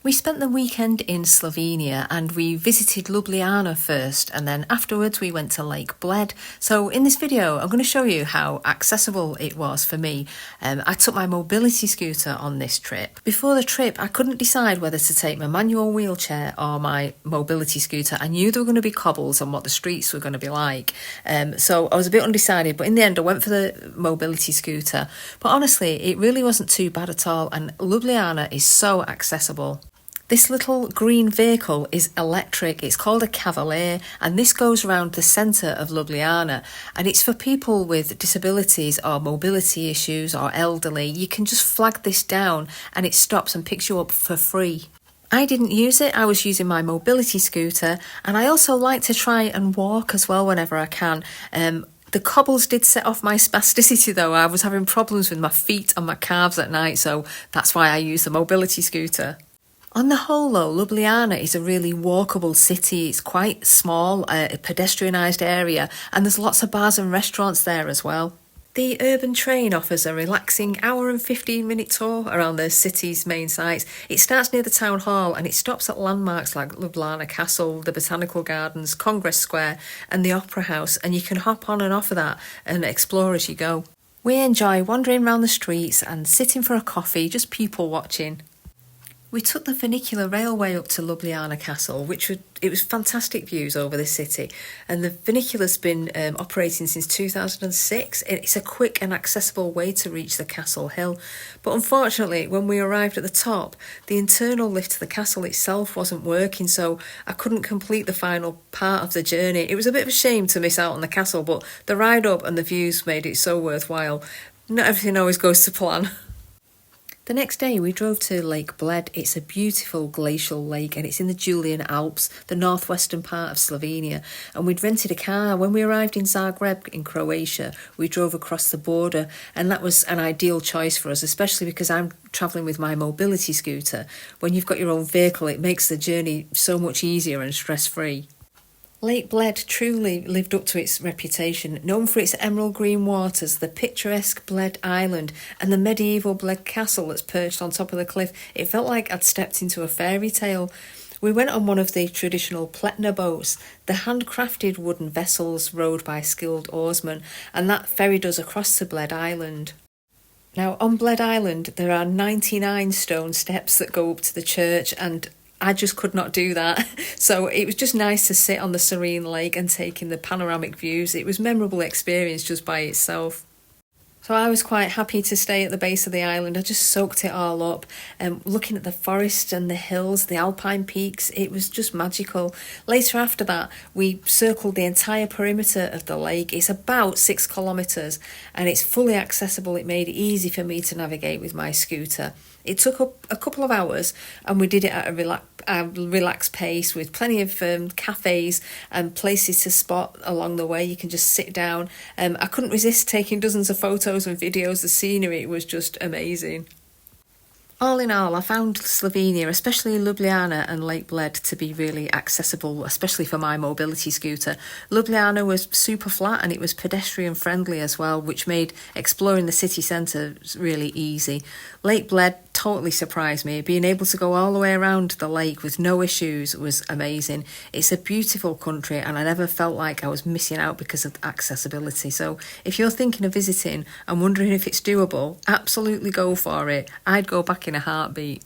We spent the weekend in Slovenia and we visited Ljubljana first, and then afterwards we went to Lake Bled. So in this video I'm going to show you how accessible it was for me. I took my mobility scooter on this trip. Before the trip I couldn't decide whether to take my manual wheelchair or my mobility scooter. I knew there were going to be cobbles and what the streets were going to be like, so I was a bit undecided, but in the end I went for the mobility scooter. But honestly it really wasn't too bad at all, and Ljubljana is so accessible. This little green vehicle is electric. It's called a Cavalier, and this goes around the centre of Ljubljana, and it's for people with disabilities or mobility issues or elderly. You can just flag this down and it stops and picks you up for free. I didn't use it, I was using my mobility scooter, and I also like to try and walk as well whenever I can. The cobbles did set off my spasticity though. I was having problems with my feet and my calves at night, so that's why I use the mobility scooter. On the whole though, Ljubljana is a really walkable city. It's quite small, a pedestrianised area, and there's lots of bars and restaurants there as well. The urban train offers a relaxing hour and 15-minute tour around the city's main sites. It starts near the town hall and it stops at landmarks like Ljubljana Castle, the Botanical Gardens, Congress Square and the Opera House, and you can hop on and off of that and explore as you go. We enjoy wandering around the streets and sitting for a coffee, just people watching. We took the funicular railway up to Ljubljana Castle, it was fantastic views over the city, and the funicular's been operating since 2006. It's a quick and accessible way to reach the castle hill, but unfortunately when we arrived at the top, the internal lift to the castle itself wasn't working, so I couldn't complete the final part of the journey. It was a bit of a shame to miss out on the castle, but the ride up and the views made it so worthwhile. Not everything always goes to plan. The next day we drove to Lake Bled. It's a beautiful glacial lake and it's in the Julian Alps, the northwestern part of Slovenia. And we'd rented a car. When we arrived in Zagreb in Croatia, we drove across the border, and that was an ideal choice for us, especially because I'm travelling with my mobility scooter. When you've got your own vehicle, it makes the journey so much easier and stress-free. Lake Bled truly lived up to its reputation, known for its emerald green waters, the picturesque Bled Island and the medieval Bled Castle that's perched on top of the cliff. It felt like I'd stepped into a fairy tale. We went on one of the traditional Pletner boats, the handcrafted wooden vessels rowed by skilled oarsmen, and that ferried us across to Bled Island. Now, on Bled Island, there are 99 stone steps that go up to the church, and I just could not do that. So it was just nice to sit on the serene lake and take in the panoramic views. It was a memorable experience just by itself. So I was quite happy to stay at the base of the island. I just soaked it all up, and looking at the forest and the hills, the alpine peaks, it was just magical. Later after that, we circled the entire perimeter of the lake. It's about 6 kilometres and it's fully accessible. It made it easy for me to navigate with my scooter. It took up a couple of hours and we did it at a relaxed pace with plenty of cafes and places to spot along the way. You can just sit down. I couldn't resist taking dozens of photos and videos. The scenery was just amazing. All in all, I found Slovenia, especially Ljubljana and Lake Bled, to be really accessible, especially for my mobility scooter. Ljubljana was super flat and it was pedestrian friendly as well, which made exploring the city centre really easy. Lake Bled totally surprised me. Being able to go all the way around the lake with no issues was amazing. It's a beautiful country and I never felt like I was missing out because of accessibility. So if you're thinking of visiting and wondering if it's doable, absolutely go for it. I'd go back in a heartbeat.